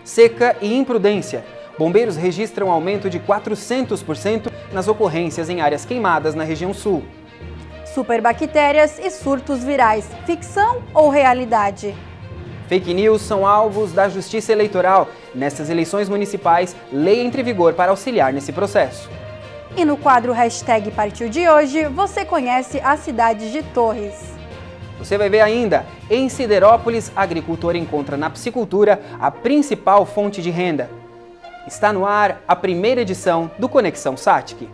Seca e imprudência. Bombeiros registram aumento de 400% nas ocorrências em áreas queimadas na região sul. Superbactérias e surtos virais, ficção ou realidade? Fake news são alvos da Justiça Eleitoral. Nessas eleições municipais, lei entra em vigor para auxiliar nesse processo. E no quadro Hashtag Partiu de hoje, você conhece a cidade de Torres. Você vai ver ainda, em Siderópolis, agricultor encontra na piscicultura a principal fonte de renda. Está no ar a primeira edição do Conexão Satic.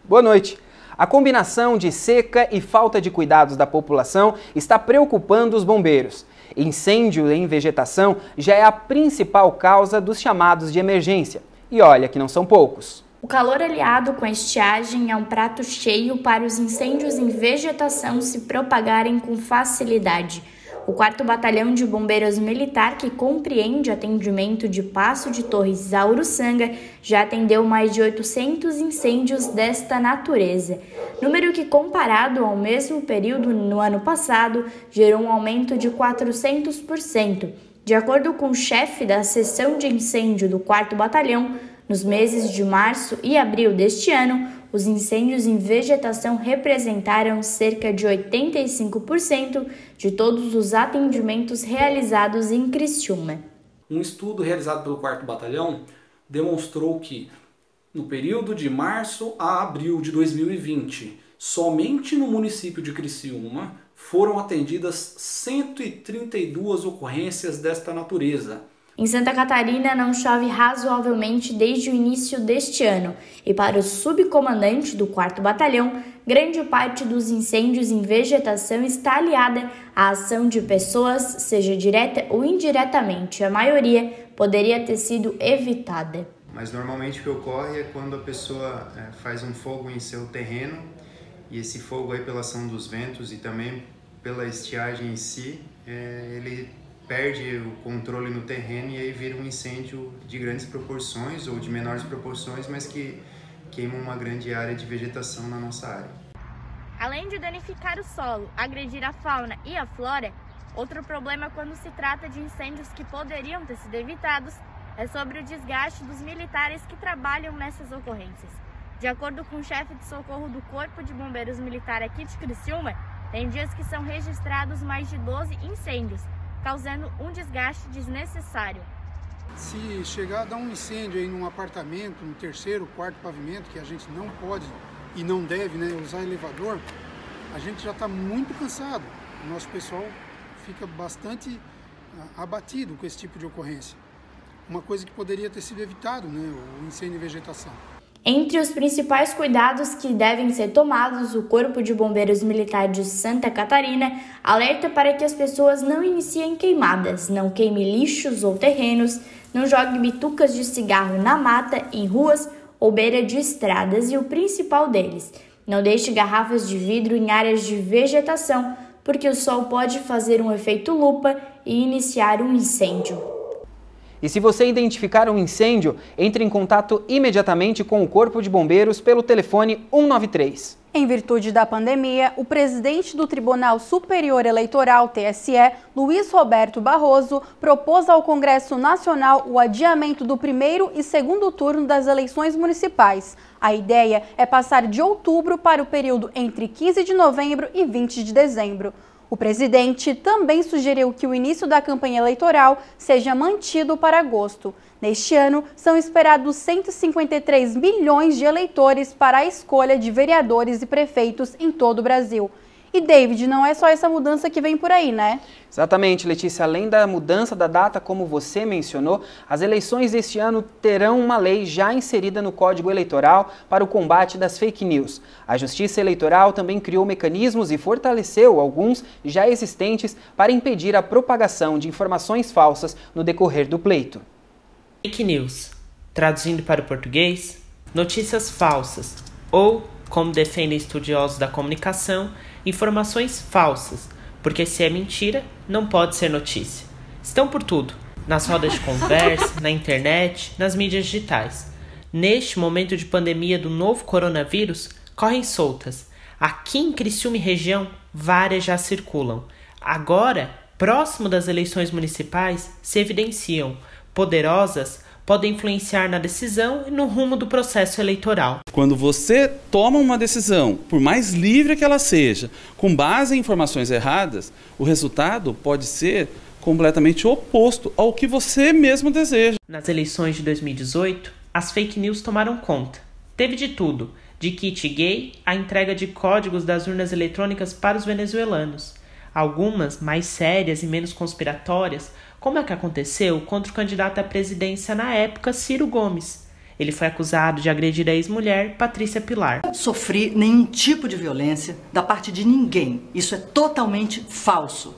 Boa noite. A combinação de seca e falta de cuidados da população está preocupando os bombeiros. Incêndio em vegetação já é a principal causa dos chamados de emergência. E olha que não são poucos. O calor aliado com a estiagem é um prato cheio para os incêndios em vegetação se propagarem com facilidade. O 4º Batalhão de Bombeiros Militar, que compreende atendimento de Passo de Torres a Uruçanga, já atendeu mais de 800 incêndios desta natureza. Número que, comparado ao mesmo período no ano passado, gerou um aumento de 400%. De acordo com o chefe da seção de incêndio do 4º Batalhão, nos meses de março e abril deste ano, os incêndios em vegetação representaram cerca de 85% de todos os atendimentos realizados em Criciúma. Um estudo realizado pelo 4º Batalhão demonstrou que, no período de março a abril de 2020, somente no município de Criciúma foram atendidas 132 ocorrências desta natureza. Em Santa Catarina não chove razoavelmente desde o início deste ano e para o subcomandante do 4º Batalhão, grande parte dos incêndios em vegetação está aliada à ação de pessoas, seja direta ou indiretamente. A maioria poderia ter sido evitada. Mas normalmente o que ocorre é quando a pessoa faz um fogo em seu terreno e esse fogo aí pela ação dos ventos e também pela estiagem em si, ele perde o controle no terreno e aí vira um incêndio de grandes proporções ou de menores proporções, mas que queima uma grande área de vegetação na nossa área. Além de danificar o solo, agredir a fauna e a flora, outro problema quando se trata de incêndios que poderiam ter sido evitados é sobre o desgaste dos militares que trabalham nessas ocorrências. De acordo com o chefe de socorro do Corpo de Bombeiros Militar aqui de Criciúma, tem dias que são registrados mais de 12 incêndios, causando um desgaste desnecessário. Se chegar a dar um incêndio aí num apartamento, no 3º, 4º pavimento, que a gente não pode e não deve, usar elevador, a gente já está muito cansado. O nosso pessoal fica bastante abatido com esse tipo de ocorrência. Uma coisa que poderia ter sido evitado, o incêndio em vegetação. Entre os principais cuidados que devem ser tomados, o Corpo de Bombeiros Militar de Santa Catarina alerta para que as pessoas não iniciem queimadas, não queime lixos ou terrenos, não jogue bitucas de cigarro na mata, em ruas ou beira de estradas e o principal deles, não deixe garrafas de vidro em áreas de vegetação, porque o sol pode fazer um efeito lupa e iniciar um incêndio. E se você identificar um incêndio, entre em contato imediatamente com o Corpo de Bombeiros pelo telefone 193. Em virtude da pandemia, o presidente do Tribunal Superior Eleitoral, TSE, Luiz Roberto Barroso, propôs ao Congresso Nacional o adiamento do 1º e 2º turno das eleições municipais. A ideia é passar de outubro para o período entre 15 de novembro e 20 de dezembro. O presidente também sugeriu que o início da campanha eleitoral seja mantido para agosto. Neste ano, são esperados 153 milhões de eleitores para a escolha de vereadores e prefeitos em todo o Brasil. E, David, não é só essa mudança que vem por aí, né? Exatamente, Letícia. Além da mudança da data, como você mencionou, as eleições deste ano terão uma lei já inserida no Código Eleitoral para o combate das fake news. A Justiça Eleitoral também criou mecanismos e fortaleceu alguns já existentes para impedir a propagação de informações falsas no decorrer do pleito. Fake news, traduzindo para o português, notícias falsas ou, como defendem estudiosos da comunicação, informações falsas, porque se é mentira, não pode ser notícia. Estão por tudo, nas rodas de conversa, na internet, nas mídias digitais. neste momento de pandemia do novo coronavírus, correm soltas. Aqui em Criciúma e região, várias já circulam. Agora, próximo das eleições municipais, se evidenciam. Poderosas podem influenciar na decisão e no rumo do processo eleitoral. Quando você toma uma decisão, por mais livre que ela seja, com base em informações erradas, o resultado pode ser completamente oposto ao que você mesmo deseja. Nas eleições de 2018, as fake news tomaram conta. Teve de tudo, de kit gay à entrega de códigos das urnas eletrônicas para os venezuelanos. Algumas mais sérias e menos conspiratórias, como é que aconteceu contra o candidato à presidência na época, Ciro Gomes. Ele foi acusado de agredir a ex-mulher, Patrícia Pilar. Não sofri nenhum tipo de violência da parte de ninguém. Isso é totalmente falso.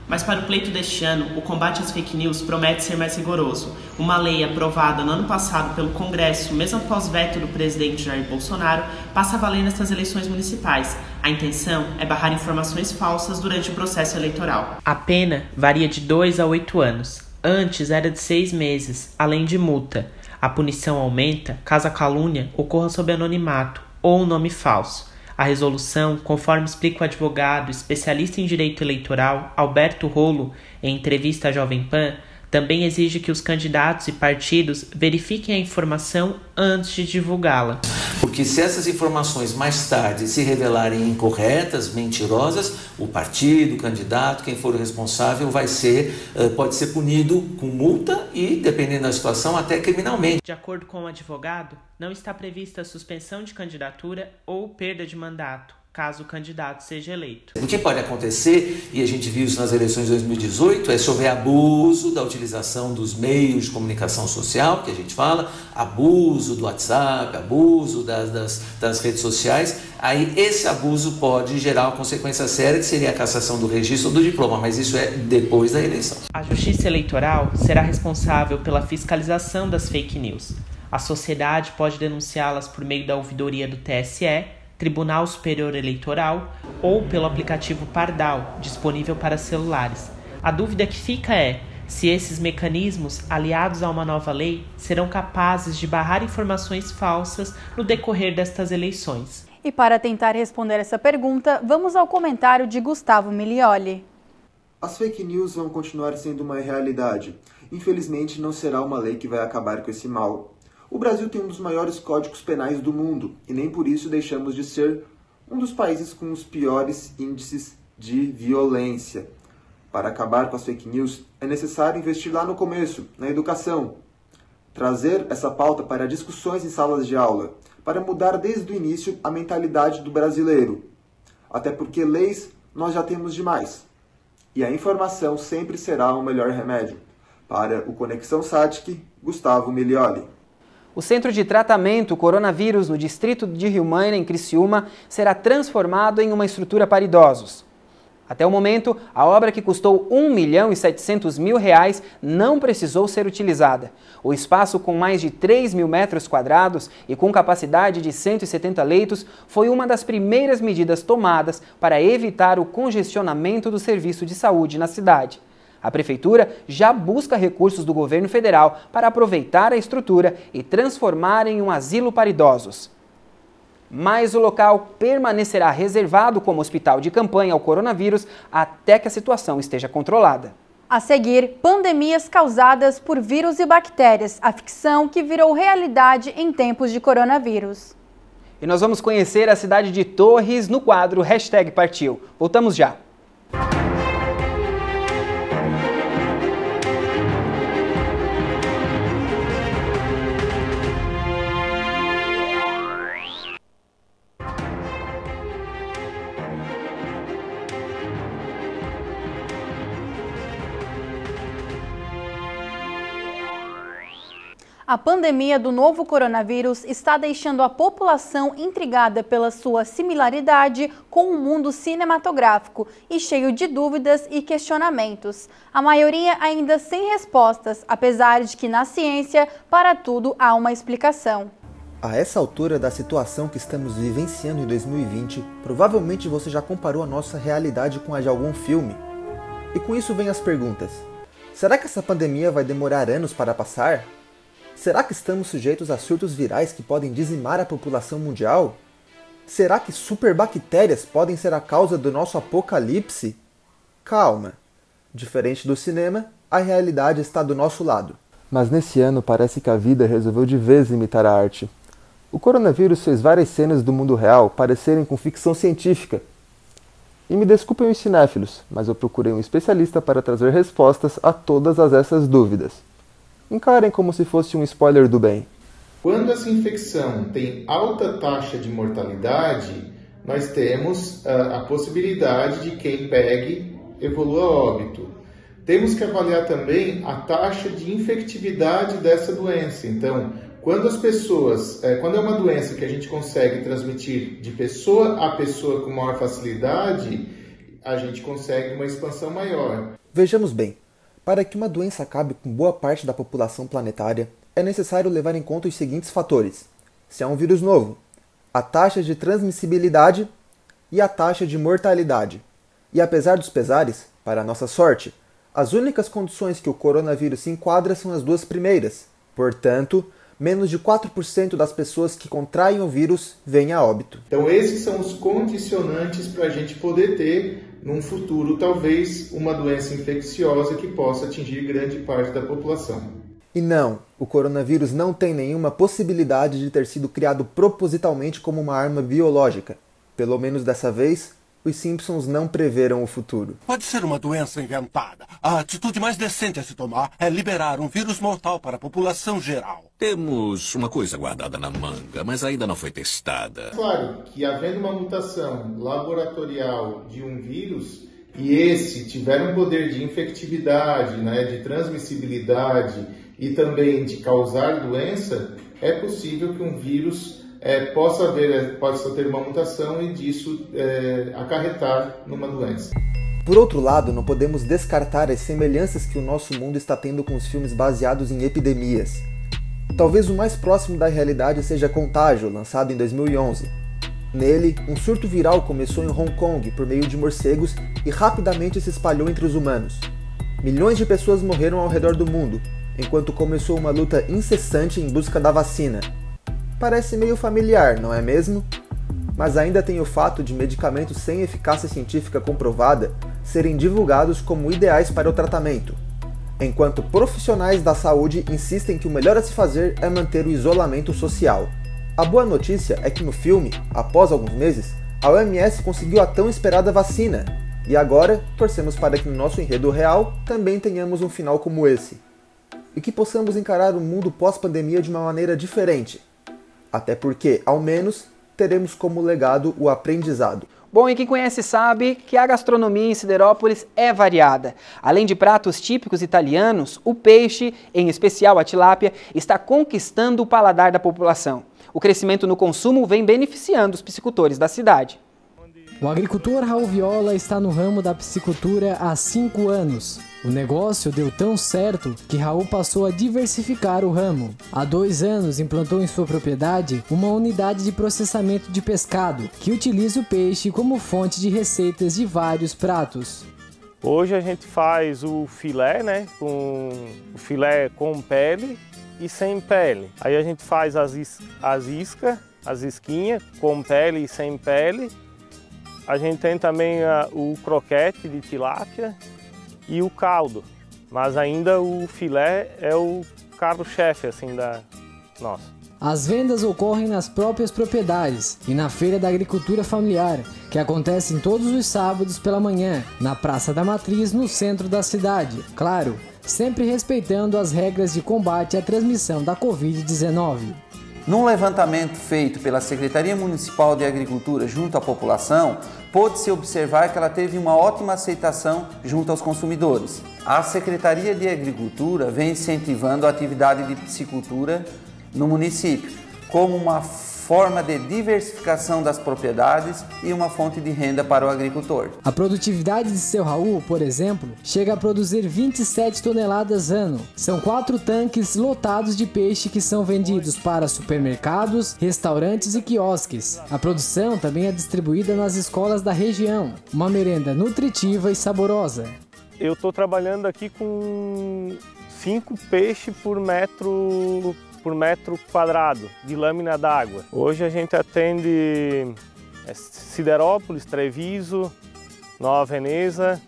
Mas para o pleito deste ano, o combate às fake news promete ser mais rigoroso. Uma lei aprovada no ano passado pelo Congresso, mesmo após veto do presidente Jair Bolsonaro, passa a valer nestas eleições municipais. A intenção é barrar informações falsas durante o processo eleitoral. A pena varia de 2 a 8 anos. Antes era de 6 meses, além de multa. A punição aumenta caso a calúnia ocorra sob anonimato ou nome falso. A resolução, conforme explica o advogado especialista em direito eleitoral Alberto Rolo em entrevista à Jovem Pan, também exige que os candidatos e partidos verifiquem a informação antes de divulgá-la. Porque se essas informações mais tarde se revelarem incorretas, mentirosas, o partido, o candidato, quem for o responsável pode ser punido com multa e, dependendo da situação, até criminalmente. De acordo com o advogado, não está prevista a suspensão de candidatura ou perda de mandato, caso o candidato seja eleito. O que pode acontecer, e a gente viu isso nas eleições de 2018, é se houver abuso da utilização dos meios de comunicação social, que a gente fala, abuso do WhatsApp, abuso das redes sociais, aí esse abuso pode gerar uma consequência séria, que seria a cassação do registro ou do diploma, mas isso é depois da eleição. A Justiça Eleitoral será responsável pela fiscalização das fake news. A sociedade pode denunciá-las por meio da ouvidoria do TSE, Tribunal Superior Eleitoral ou pelo aplicativo Pardal, disponível para celulares. A dúvida que fica é se esses mecanismos, aliados a uma nova lei, serão capazes de barrar informações falsas no decorrer destas eleições. E para tentar responder essa pergunta, vamos ao comentário de Gustavo Milioli. As fake news vão continuar sendo uma realidade. Infelizmente, não será uma lei que vai acabar com esse mal. O Brasil tem um dos maiores códigos penais do mundo e nem por isso deixamos de ser um dos países com os piores índices de violência. Para acabar com as fake news, é necessário investir lá no começo, na educação. Trazer essa pauta para discussões em salas de aula, para mudar desde o início a mentalidade do brasileiro. Até porque leis nós já temos demais. E a informação sempre será o melhor remédio. Para o Conexão Satic, Gustavo Milioli. O Centro de Tratamento Coronavírus no distrito de Rio Maina, em Criciúma, será transformado em uma estrutura para idosos. Até o momento, a obra que custou R$ 1.700.000 não precisou ser utilizada. O espaço, com mais de 3 mil metros quadrados e com capacidade de 170 leitos, foi uma das primeiras medidas tomadas para evitar o congestionamento do serviço de saúde na cidade. A Prefeitura já busca recursos do governo federal para aproveitar a estrutura e transformar em um asilo para idosos. Mas o local permanecerá reservado como hospital de campanha ao coronavírus até que a situação esteja controlada. A seguir, pandemias causadas por vírus e bactérias, a ficção que virou realidade em tempos de coronavírus. E nós vamos conhecer a cidade de Torres no quadro #Partiu. Voltamos já. A pandemia do novo coronavírus está deixando a população intrigada pela sua similaridade com o mundo cinematográfico e cheio de dúvidas e questionamentos. A maioria ainda sem respostas, apesar de que na ciência, para tudo há uma explicação. A essa altura da situação que estamos vivenciando em 2020, provavelmente você já comparou a nossa realidade com a de algum filme. E com isso vem as perguntas. Será que essa pandemia vai demorar anos para passar? Será que estamos sujeitos a surtos virais que podem dizimar a população mundial? Será que superbactérias podem ser a causa do nosso apocalipse? Calma. Diferente do cinema, a realidade está do nosso lado. Mas nesse ano parece que a vida resolveu de vez imitar a arte. O coronavírus fez várias cenas do mundo real parecerem com ficção científica. E me desculpem os cinéfilos, mas eu procurei um especialista para trazer respostas a todas essas dúvidas. Encarem como se fosse um spoiler do bem. Quando essa infecção tem alta taxa de mortalidade, nós temos a possibilidade de quem pegue evolua a óbito. Temos que avaliar também a taxa de infectividade dessa doença. Então, quando é uma doença que a gente consegue transmitir de pessoa a pessoa com maior facilidade, a gente consegue uma expansão maior. Vejamos bem, para que uma doença acabe com boa parte da população planetária, é necessário levar em conta os seguintes fatores. Se é um vírus novo, a taxa de transmissibilidade e a taxa de mortalidade. E apesar dos pesares, para nossa sorte, as únicas condições que o coronavírus se enquadra são as duas primeiras. Portanto, menos de 4% das pessoas que contraem o vírus vêm a óbito. Então esses são os condicionantes para a gente poder ter, num futuro, talvez, uma doença infecciosa que possa atingir grande parte da população. E não, o coronavírus não tem nenhuma possibilidade de ter sido criado propositalmente como uma arma biológica. Pelo menos dessa vez, os Simpsons não preveram o futuro. Pode ser uma doença inventada. A atitude mais decente a se tomar é liberar um vírus mortal para a população geral. Temos uma coisa guardada na manga, mas ainda não foi testada. Claro que, havendo uma mutação laboratorial de um vírus, e esse tiver um poder de infectividade, de transmissibilidade e também de causar doença, é possível que um vírus possa ter uma mutação e disso acarretar numa doença. Por outro lado, não podemos descartar as semelhanças que o nosso mundo está tendo com os filmes baseados em epidemias. Talvez o mais próximo da realidade seja Contágio, lançado em 2011. Nele, um surto viral começou em Hong Kong por meio de morcegos e rapidamente se espalhou entre os humanos. Milhões de pessoas morreram ao redor do mundo, enquanto começou uma luta incessante em busca da vacina. Parece meio familiar, não é mesmo? Mas ainda tem o fato de medicamentos sem eficácia científica comprovada serem divulgados como ideais para o tratamento, enquanto profissionais da saúde insistem que o melhor a se fazer é manter o isolamento social. A boa notícia é que no filme, após alguns meses, a OMS conseguiu a tão esperada vacina, e agora torcemos para que no nosso enredo real também tenhamos um final como esse, e que possamos encarar o mundo pós-pandemia de uma maneira diferente, até porque, ao menos, teremos como legado o aprendizado. Bom, e quem conhece sabe que a gastronomia em Siderópolis é variada. Além de pratos típicos italianos, o peixe, em especial a tilápia, está conquistando o paladar da população. O crescimento no consumo vem beneficiando os piscicultores da cidade. O agricultor Raul Viola está no ramo da piscicultura há 5 anos. O negócio deu tão certo que Raul passou a diversificar o ramo. Há 2 anos implantou em sua propriedade uma unidade de processamento de pescado, que utiliza o peixe como fonte de receitas de vários pratos. Hoje a gente faz o filé, com o filé com pele e sem pele. Aí a gente faz as isquinhas com pele e sem pele. A gente tem também o croquete de tilápia e o caldo, mas ainda o filé é o carro-chefe da nossa. As vendas ocorrem nas próprias propriedades e na Feira da Agricultura Familiar, que acontece todos os sábados pela manhã, na Praça da Matriz, no centro da cidade. Claro, sempre respeitando as regras de combate à transmissão da Covid-19. Num levantamento feito pela Secretaria Municipal de Agricultura junto à população, pôde-se observar que ela teve uma ótima aceitação junto aos consumidores. A Secretaria de Agricultura vem incentivando a atividade de piscicultura no município, como uma forma de diversificação das propriedades e uma fonte de renda para o agricultor. A produtividade de seu Raul, por exemplo, chega a produzir 27 toneladas ano. São 4 tanques lotados de peixe que são vendidos para supermercados, restaurantes e quiosques. A produção também é distribuída nas escolas da região, uma merenda nutritiva e saborosa. Eu estou trabalhando aqui com 5 peixes por metro por metro quadrado de lâmina d'água. Hoje a gente atende Siderópolis, Treviso, Nova Veneza,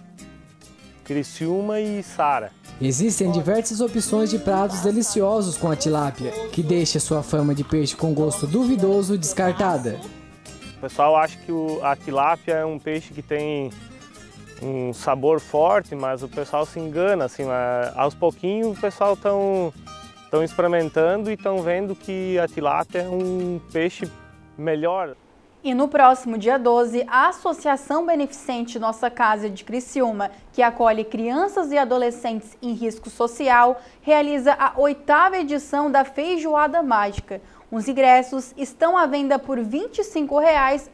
Criciúma e Sara. Existem diversas opções de pratos deliciosos com a tilápia, que deixa sua fama de peixe com gosto duvidoso descartada. O pessoal acha que a tilápia é um peixe que tem um sabor forte, mas o pessoal se engana, assim, aos pouquinhos o pessoal estão experimentando e estão vendo que a tilápia é um peixe melhor. E no próximo dia 12, a Associação Beneficente Nossa Casa de Criciúma, que acolhe crianças e adolescentes em risco social, realiza a 8ª edição da Feijoada Mágica. Os ingressos estão à venda por R$ 25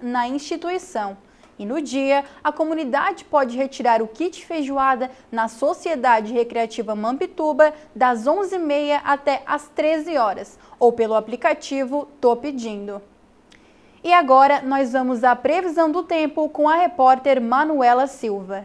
na instituição. E no dia, a comunidade pode retirar o kit feijoada na Sociedade Recreativa Mampituba das 11h30 até as 13 horas, ou pelo aplicativo Tô Pedindo. E agora nós vamos à previsão do tempo com a repórter Manuela Silva.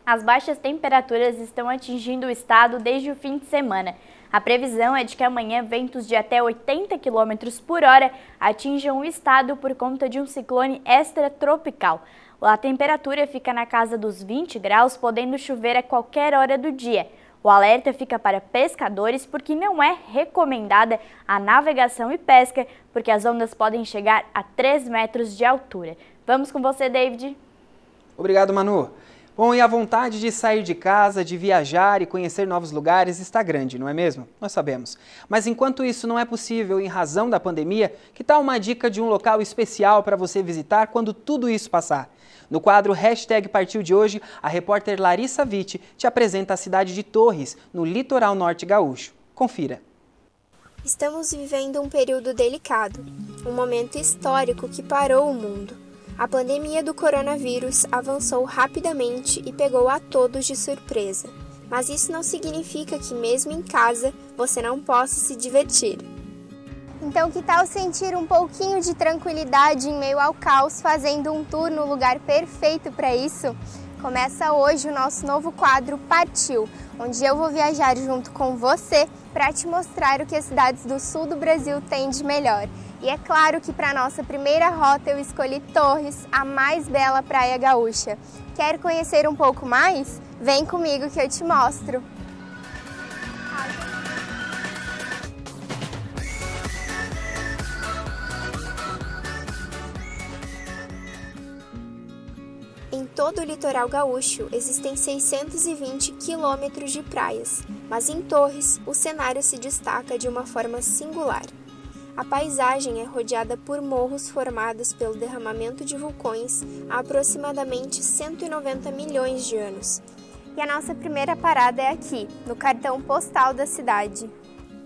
As baixas temperaturas estão atingindo o estado desde o fim de semana. A previsão é de que amanhã ventos de até 80 km por hora atinjam o estado por conta de um ciclone extratropical. A temperatura fica na casa dos 20 graus, podendo chover a qualquer hora do dia. O alerta fica para pescadores porque não é recomendada a navegação e pesca, porque as ondas podem chegar a 3 metros de altura. Vamos com você, David. Obrigado, Manu. Bom, e a vontade de sair de casa, de viajar e conhecer novos lugares está grande, não é mesmo? Nós sabemos. Mas enquanto isso não é possível em razão da pandemia, que tal uma dica de um local especial para você visitar quando tudo isso passar? No quadro #Partiu de hoje, a repórter Larissa Witt te apresenta a cidade de Torres, no litoral norte gaúcho. Confira. Estamos vivendo um período delicado, um momento histórico que parou o mundo. A pandemia do coronavírus avançou rapidamente e pegou a todos de surpresa. Mas isso não significa que mesmo em casa você não possa se divertir. Então, que tal sentir um pouquinho de tranquilidade em meio ao caos, fazendo um tour no lugar perfeito para isso? Começa hoje o nosso novo quadro Partiu, onde eu vou viajar junto com você para te mostrar o que as cidades do sul do Brasil têm de melhor. E é claro que para a nossa primeira rota eu escolhi Torres, a mais bela praia gaúcha. Quer conhecer um pouco mais? Vem comigo que eu te mostro! Em todo o litoral gaúcho existem 620 quilômetros de praias, mas em Torres o cenário se destaca de uma forma singular. A paisagem é rodeada por morros formados pelo derramamento de vulcões há aproximadamente 190 milhões de anos. E a nossa primeira parada é aqui, no cartão postal da cidade.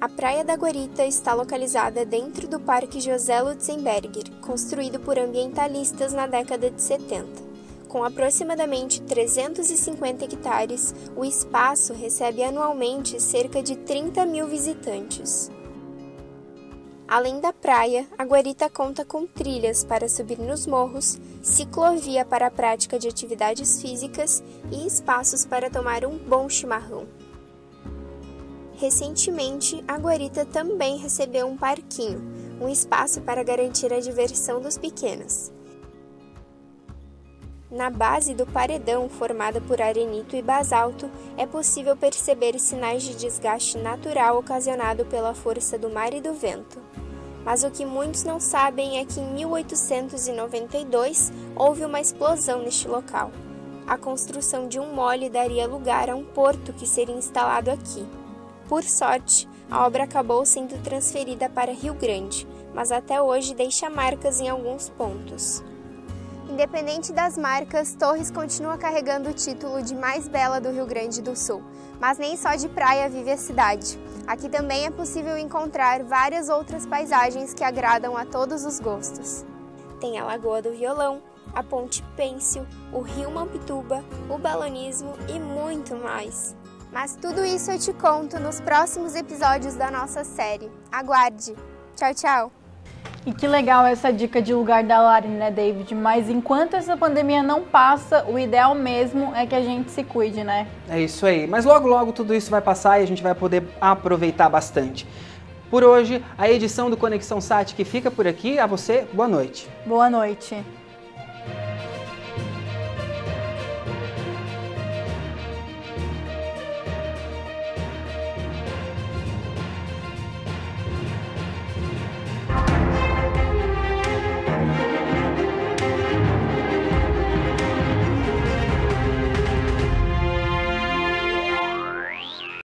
A Praia da Guarita está localizada dentro do Parque José Lutzenberger, construído por ambientalistas na década de 70. Com aproximadamente 350 hectares, o espaço recebe anualmente cerca de 30 mil visitantes. Além da praia, a Guarita conta com trilhas para subir nos morros, ciclovia para a prática de atividades físicas e espaços para tomar um bom chimarrão. Recentemente, a Guarita também recebeu um parquinho, um espaço para garantir a diversão dos pequenos. Na base do paredão, formada por arenito e basalto, é possível perceber sinais de desgaste natural ocasionado pela força do mar e do vento. Mas o que muitos não sabem é que em 1892 houve uma explosão neste local. A construção de um mole daria lugar a um porto que seria instalado aqui. Por sorte, a obra acabou sendo transferida para Rio Grande, mas até hoje deixa marcas em alguns pontos. Independente das marcas, Torres continua carregando o título de mais bela do Rio Grande do Sul. Mas nem só de praia vive a cidade. Aqui também é possível encontrar várias outras paisagens que agradam a todos os gostos. Tem a Lagoa do Violão, a Ponte Pêncil, o Rio Mampituba, o balonismo e muito mais. Mas tudo isso eu te conto nos próximos episódios da nossa série. Aguarde! Tchau, tchau! E que legal essa dica de lugar da Lari, né, David? Mas enquanto essa pandemia não passa, o ideal mesmo é que a gente se cuide, né? É isso aí. Mas logo, logo tudo isso vai passar e a gente vai poder aproveitar bastante. Por hoje, a edição do Conexão Sat que fica por aqui. A você, boa noite. Boa noite.